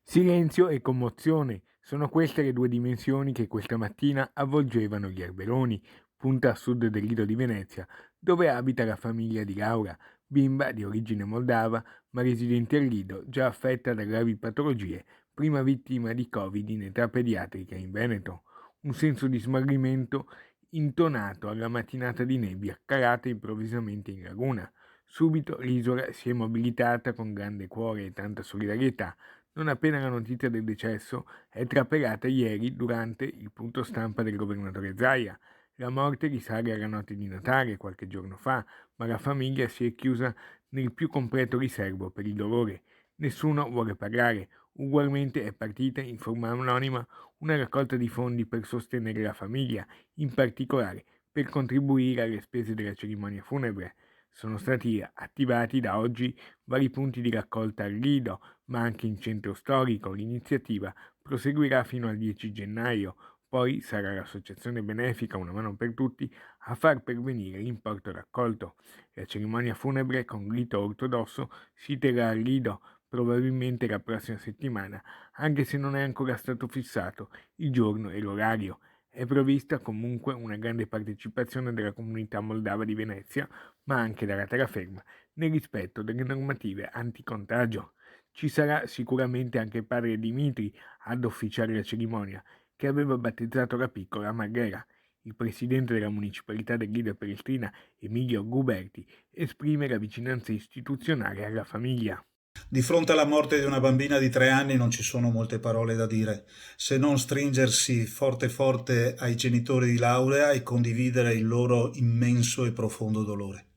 Silenzio e commozione sono queste le due dimensioni che questa mattina avvolgevano gli Erberoni, punta a sud del Lido di Venezia, dove abita la famiglia di Laura, bimba di origine moldava ma residente al Lido, già affetta da gravi patologie, prima vittima di Covid in età pediatrica in Veneto. Un senso di smarrimento intonato alla mattinata di nebbia calata improvvisamente in laguna. Subito l'isola si è mobilitata con grande cuore e tanta solidarietà non appena la notizia del decesso è trapelata ieri durante il punto stampa del governatore Zaia. La morte risale alla notte di Natale, qualche giorno fa, ma la famiglia si è chiusa nel più completo riservo per il dolore. Nessuno vuole parlare. Ugualmente è partita in forma anonima una raccolta di fondi per sostenere la famiglia, in particolare per contribuire alle spese della cerimonia funebre. Sono stati attivati da oggi vari punti di raccolta al Lido, ma anche in centro storico. L'iniziativa proseguirà fino al 10 gennaio, poi sarà l'associazione benefica Una mano per tutti a far pervenire l'importo raccolto. La cerimonia funebre con rito ortodosso si terrà al Lido, probabilmente la prossima settimana, anche se non è ancora stato fissato il giorno e l'orario. È prevista comunque una grande partecipazione della comunità moldava di Venezia, ma anche della terraferma, nel rispetto delle normative anticontagio. Ci sarà sicuramente anche padre Dimitri ad officiare la cerimonia, che aveva battezzato la piccola Marghera. Il presidente della municipalità del Lido Palestrina, Emilio Guberti, esprime la vicinanza istituzionale alla famiglia. Di fronte alla morte di una bambina di 3 anni non ci sono molte parole da dire, se non stringersi forte forte ai genitori di Laura e condividere il loro immenso e profondo dolore.